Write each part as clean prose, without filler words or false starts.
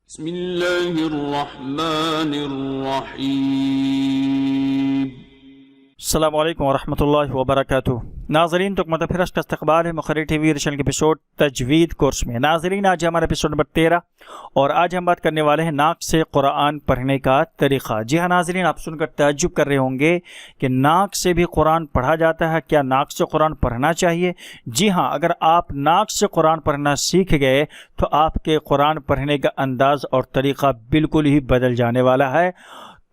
بسم اللہ الرحمن الرحیم۔ السلام علیکم ورحمۃ اللہ وبرکاتہ۔ ناظرین، تو متفرش کا استقبال ہے مقرر ٹی وی چینل کے ایپیسوڈ تجوید کورس میں۔ ناظرین، آج ہمارا ایپیسوڈ نمبر 13 اور آج ہم بات کرنے والے ہیں ناک سے قرآن پڑھنے کا طریقہ۔ جی ہاں ناظرین، آپ سن کر تعجب کر رہے ہوں گے کہ ناک سے بھی قرآن پڑھا جاتا ہے، کیا ناک سے قرآن پڑھنا چاہیے؟ جی ہاں، اگر آپ ناک سے قرآن پڑھنا سیکھ گئے تو آپ کے قرآن پڑھنے کا انداز اور طریقہ بالکل ہی بدل جانے والا ہے۔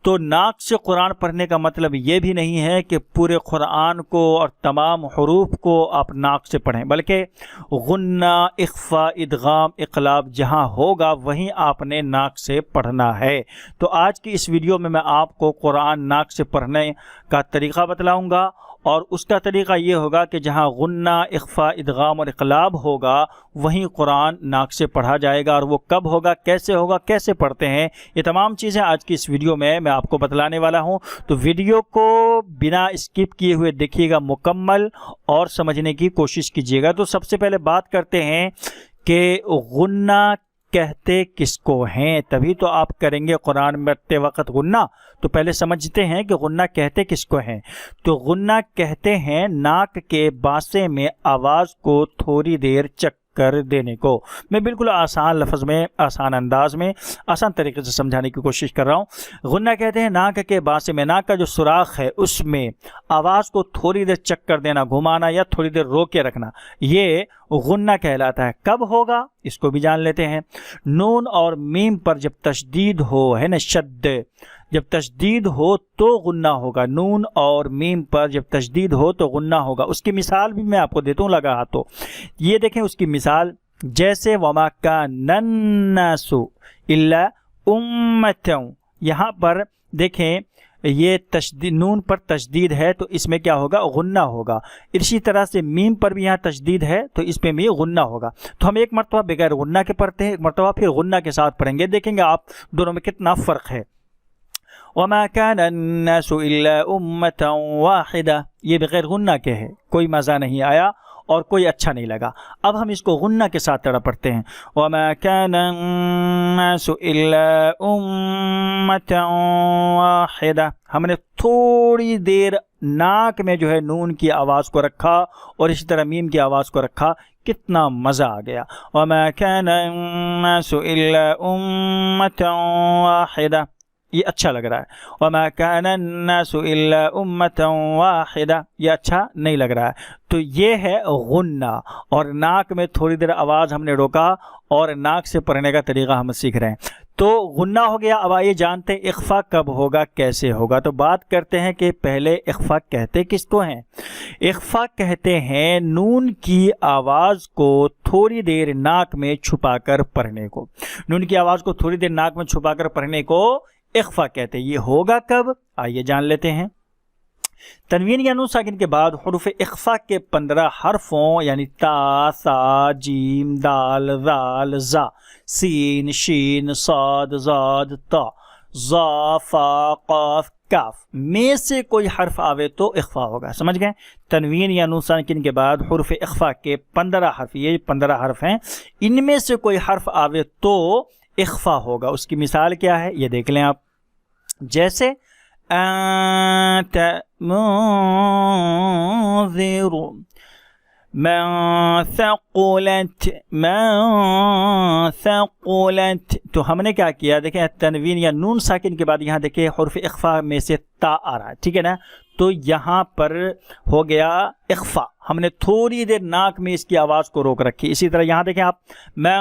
تو ناک سے قرآن پڑھنے کا مطلب یہ بھی نہیں ہے کہ پورے قرآن کو اور تمام حروف کو آپ ناک سے پڑھیں، بلکہ غنہ، اخفا، ادغام، اقلاب جہاں ہوگا وہیں آپ نے ناک سے پڑھنا ہے۔ تو آج کی اس ویڈیو میں آپ کو قرآن ناک سے پڑھنے کا طریقہ بتلاؤں گا، اور اس کا طریقہ یہ ہوگا کہ جہاں غنہ، اخفا، ادغام اور اقلاب ہوگا وہیں قرآن ناک سے پڑھا جائے گا، اور وہ کب ہوگا، کیسے پڑھتے ہیں، یہ تمام چیزیں آج کی اس ویڈیو میں آپ کو بتلانے والا ہوں۔ تو ویڈیو کو بنا اسکپ کیے ہوئے دیکھیے گا مکمل اور سمجھنے کی کوشش کیجیے گا۔ تو سب سے پہلے بات کرتے ہیں کہ غنہ کہتے کس کو ہیں، تبھی تو آپ کریں گے قرآن میں پڑھتے وقت غنہ۔ تو پہلے سمجھتے ہیں کہ غنہ کہتے کس کو ہیں۔ تو غنہ کہتے ہیں ناک کے باسے میں آواز کو تھوڑی دیر چک کر دینے کو۔ میں بالکل آسان لفظ میں، آسان انداز میں، آسان طریقے سے سمجھانے کی کوشش کر رہا ہوں۔ غنہ کہتے ہیں ناک کے باسے میں، ناک کا جو سوراخ ہے اس میں آواز کو تھوڑی دیر چک کر دینا، گھمانا یا تھوڑی دیر روک کے رکھنا، یہ غنہ کہلاتا ہے۔ کب ہوگا اس کو بھی جان لیتے ہیں۔ نون اور میم پر جب تشدید ہو، ہے نا، شد، جب تشدید ہو تو غنہ ہوگا۔ نون اور میم پر جب تشدید ہو تو غنہ ہوگا۔ اس کی مثال بھی میں آپ کو دیتا ہوں لگا ہاتھوں۔ یہ دیکھیں اس کی مثال، جیسے وما کان الناس الا امۃ، یہاں پر دیکھیں یہ تشدید، نون پر تشدید ہے تو اس میں کیا ہوگا، غنہ ہوگا۔ اسی طرح سے میم پر بھی یہاں تشدید ہے تو اس میں بھی غنہ ہوگا۔ تو ہم ایک مرتبہ بغیر غنہ کے پڑھتے ہیں، ایک مرتبہ پھر غنہ کے ساتھ پڑھیں گے، دیکھیں گے آپ دونوں میں کتنا فرق ہے۔ وما كان الناس الا امة واحدة، یہ بغیر غنہ کے ہے، کوئی مزہ نہیں آیا اور کوئی اچھا نہیں لگا۔ اب ہم اس کو غنہ کے ساتھ طرح پڑھتے ہیں۔ وما كان الناس الا امة واحدة، ہم نے تھوڑی دیر ناک میں جو ہے نون کی آواز کو رکھا اور اسی طرح میم کی آواز کو رکھا، کتنا مزہ آ گیا۔ وما كان الناس الا امة واحدة، یہ اچھا لگ رہا ہے۔ وما كان الناس الا امة واحدة، یہ اچھا نہیں لگ رہا ہے۔ تو یہ ہے غنہ، اور ناک میں تھوڑی دیر آواز ہم نے روکا اور ناک سے پڑھنے کا طریقہ ہم سیکھ رہے ہیں۔ تو غنہ ہو گیا۔ اب آئیے جانتے ہیں اخفا کب ہوگا، کیسے ہوگا۔ تو بات کرتے ہیں کہ پہلے اخفا کہتے کس کو ہیں۔ اخفا کہتے ہیں نون کی آواز کو تھوڑی دیر ناک میں چھپا کر پڑھنے کو۔ نون کی آواز کو تھوڑی دیر ناک میں چھپا کر پڑھنے کو اخفا کہتے ہیں۔ یہ ہوگا کب، آئیے جان لیتے ہیں۔ تنوین یا نون ساکن کے بعد حروف اخفا کے 15 حرفوں یعنی تا، ثا، جیم، دال، ذال، زا، سین، شین، صاد، زاد، تا، ظا، فا، قاف، کاف میں سے کوئی حرف آوے تو اخفا ہوگا۔ سمجھ گئے؟ تنوین یا نون ساکن کے بعد حروف اخفا کے 15 حرف، یہ 15 حرف ہیں، ان میں سے کوئی حرف آوے تو اخفا ہوگا۔ اس کی مثال کیا ہے یہ دیکھ لیں آپ، جیسے انت منذر، من ثقلت، من ثقلت۔ تو ہم نے کیا کیا، دیکھیں تنوین یا نون ساکن کے بعد یہاں دیکھیں حرف اخفا میں سے تا آ رہا ہے، ٹھیک ہے نا، تو یہاں پر ہو گیا اخفا، ہم نے تھوڑی دیر ناک میں اس کی آواز کو روک رکھی۔ اسی طرح یہاں دیکھیں آپ، من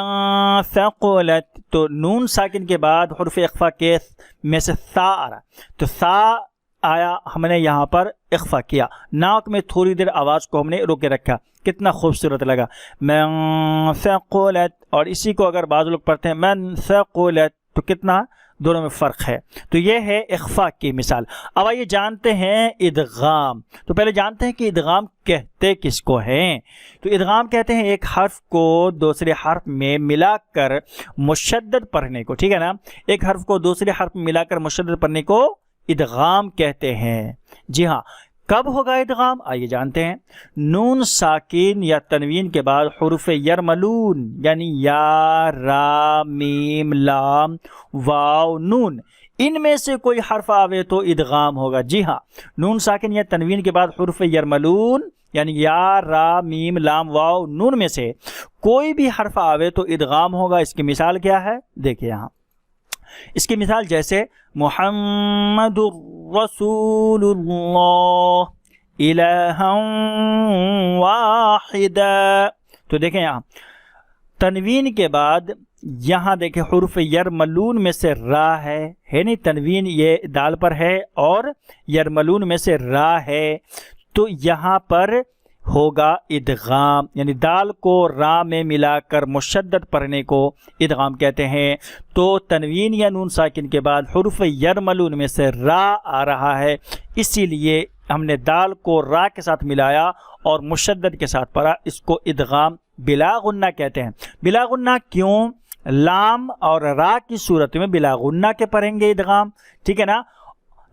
ثقلت، تو نون ساکن کے بعد حرف اخفا کے میں سے ثا آ رہا ہے، تو ثا آیا، ہم نے یہاں پر اخفا کیا، ناک میں تھوڑی دیر آواز کو ہم نے روکے رکھا، کتنا خوبصورت لگا، من ثقلت۔ اور اسی کو اگر بعض لوگ پڑھتے ہیں من ثقلت، تو کتنا دونوں میں فرق ہے۔ تو یہ ہے اخفا کی مثال۔ اب آئیے جانتے ہیں ادغام۔ تو پہلے جانتے ہیں کہ ادغام کہتے کس کو ہیں۔ تو ادغام کہتے ہیں ایک حرف کو دوسرے حرف میں ملا کر مشدد پڑھنے کو، ٹھیک ہے نا، ایک حرف کو دوسرے حرف میں ملا کر مشدد پڑھنے کو ادغام کہتے ہیں۔ جی ہاں، کب ہوگا ادغام؟ آئیے جانتے ہیں۔ نون ساکن یا تنوین کے بعد حروف یرملون یعنی یا، را، میم، لام، واو، نون، ان میں سے کوئی حرف آوے تو ادغام ہوگا۔ جی ہاں، نون ساکن یا تنوین کے بعد حروف یرملون یعنی یا، را، میم، لام، واو، نون میں سے کوئی بھی حرف آوے تو ادغام ہوگا۔ اس کی مثال کیا ہے؟ دیکھیں یہاں اس کی مثال جیسے محمد رسول اللہ الہا واحدا، تو دیکھیں یہاں تنوین کے بعد یہاں دیکھیں حروف یرملون میں سے را ہے نہیں، تنوین یہ دال پر ہے اور یرملون میں سے را ہے، تو یہاں پر ہوگا ادغام، یعنی دال کو را میں ملا کر مشدد پڑھنے کو ادغام کہتے ہیں۔ تو تنوین یا نون ساکن کے بعد حروف یرملون میں سے را آ رہا ہے، اسی لیے ہم نے دال کو را کے ساتھ ملایا اور مشدد کے ساتھ پڑھا، اس کو ادغام بلا غنہ کہتے ہیں۔ بلا غنہ کیوں؟ لام اور را کی صورت میں بلا غنہ کے پڑھیں گے ادغام، ٹھیک ہے نا،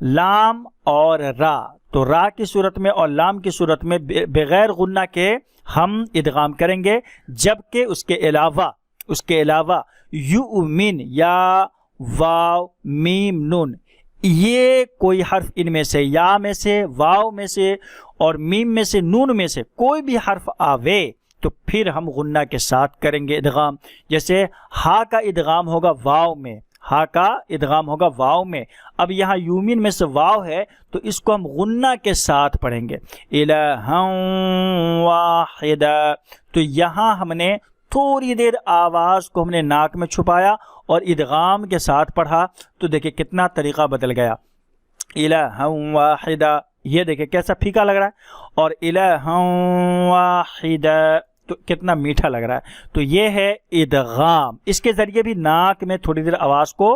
لام اور را، تو را کی صورت میں اور لام کی صورت میں بغیر غنہ کے ہم ادغام کریں گے، جبکہ اس کے علاوہ یؤمن یا واو، میم، نون، یہ کوئی حرف ان میں سے، یا میں سے، واو میں سے اور میم میں سے، نون میں سے کوئی بھی حرف آوے تو پھر ہم غنہ کے ساتھ کریں گے ادغام۔ جیسے ہا کا ادغام ہوگا واو میں، ہا کا ادغام ہوگا واو میں، اب یہاں یومین میں سے واو ہے تو اس کو ہم غنہ کے ساتھ پڑھیں گے، الہا واحدا، تو یہاں ہم نے تھوڑی دیر آواز کو ہم نے ناک میں چھپایا اور ادغام کے ساتھ پڑھا، تو دیکھیں کتنا طریقہ بدل گیا، الہا واحدا، یہ دیکھیں کیسا پھیکا لگ رہا ہے، اور الہا واحدا تو کتنا میٹھا لگ رہا ہے، تو یہ ہے ادغام۔ اس کے ذریعے بھی ناک میں تھوڑی دیر آواز کو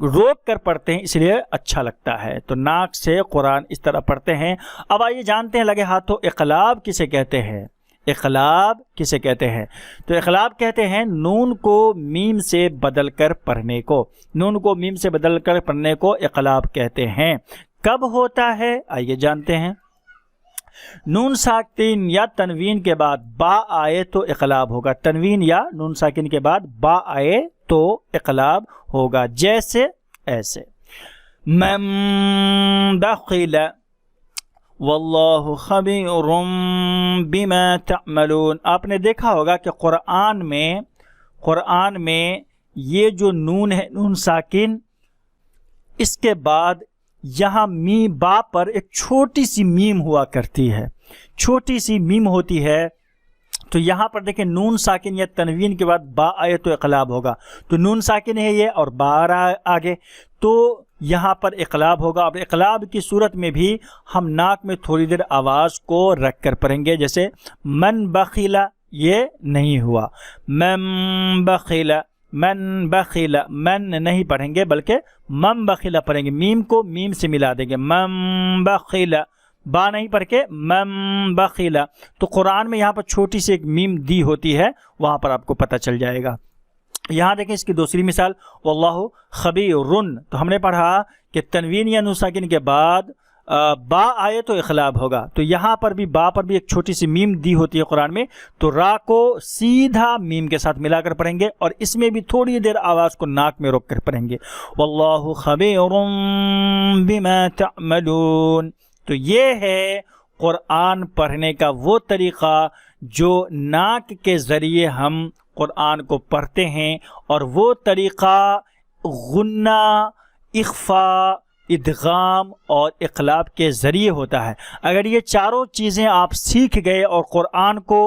روک کر پڑھتے ہیں، اس لیے اچھا لگتا ہے، تو ناک سے قرآن اس طرح پڑھتے ہیں۔ اب آئیے جانتے ہیں لگے ہاتھوں اقلاب کسے کہتے ہیں؟ اقلاب کسے کہتے ہیں؟ تو اقلاب کہتے ہیں نون کو میم سے بدل کر پڑھنے کو، نون کو میم سے بدل کر پڑھنے کو اقلاب کہتے ہیں۔ کب ہوتا ہے؟ آئیے جانتے ہیں۔ نون ساکن یا تنوین کے بعد با آئے تو اقلاب ہوگا، تنوین یا نون ساکن کے بعد با آئے تو اقلاب ہوگا، جیسے ایسے من بخل واللہ خبیر بما تعملون۔ آپ نے دیکھا ہوگا کہ قرآن میں یہ جو نون ہے، نون ساکن، اس کے بعد یہاں میم با پر ایک چھوٹی سی میم ہوا کرتی ہے، چھوٹی سی میم ہوتی ہے، تو یہاں پر دیکھیں نون ساکن یا تنوین کے بعد با آئے تو اقلاب ہوگا، تو نون ساکن ہے یہ اور با آگے، تو یہاں پر اقلاب ہوگا۔ اب اقلاب کی صورت میں بھی ہم ناک میں تھوڑی دیر آواز کو رکھ کر پڑھیں گے، جیسے من بخیلا، یہ نہیں ہوا، من بخیلا، من بخیلا، من نہیں پڑھیں گے بلکہ من بخیلا پڑھیں گے، میم کو میم سے ملا دیں گے، من بخیلا، با نہیں پڑھ کے من بخیلا، تو قرآن میں یہاں پر چھوٹی سی ایک میم دی ہوتی ہے، وہاں پر آپ کو پتہ چل جائے گا۔ یہاں دیکھیں اس کی دوسری مثال، واللہ خبیر، تو ہم نے پڑھا کہ تنوین یا نون ساکن کے بعد با آئے تو اقلاب ہوگا، تو یہاں پر بھی با پر بھی ایک چھوٹی سی میم دی ہوتی ہے قرآن میں، تو را کو سیدھا میم کے ساتھ ملا کر پڑھیں گے اور اس میں بھی تھوڑی دیر آواز کو ناک میں روک کر پڑھیں گے، واللہ خبیر بما تعملون۔ تو یہ ہے قرآن پڑھنے کا وہ طریقہ جو ناک کے ذریعے ہم قرآن کو پڑھتے ہیں، اور وہ طریقہ غنہ، اخفا، ادغام اور اقلاب کے ذریعے ہوتا ہے۔ اگر یہ چاروں چیزیں آپ سیکھ گئے اور قرآن کو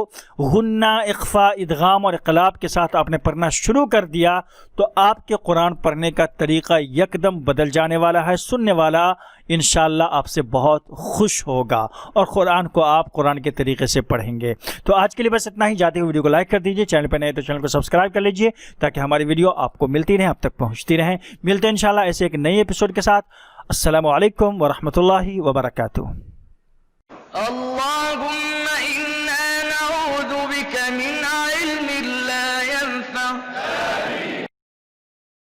غنہ، اخفا، ادغام اور اقلاب کے ساتھ آپ نے پڑھنا شروع کر دیا تو آپ کے قرآن پڑھنے کا طریقہ یکدم بدل جانے والا ہے، سننے والا انشاءاللہ آپ سے بہت خوش ہوگا اور قرآن کو آپ قرآن کے طریقے سے پڑھیں گے۔ تو آج کے لیے بس اتنا ہی، جاتے ہوئے ویڈیو کو لائک کر دیجئے، چینل پہ نئے تو چینل کو سبسکرائب کر لیجئے تاکہ ہماری ویڈیو آپ کو ملتی رہیں، اب تک پہنچتی رہیں۔ ملتے ہیں انشاءاللہ ایسے ایک نئی ایپیسوڈ کے ساتھ۔ السلام علیکم ورحمۃ اللہ وبرکاتہ۔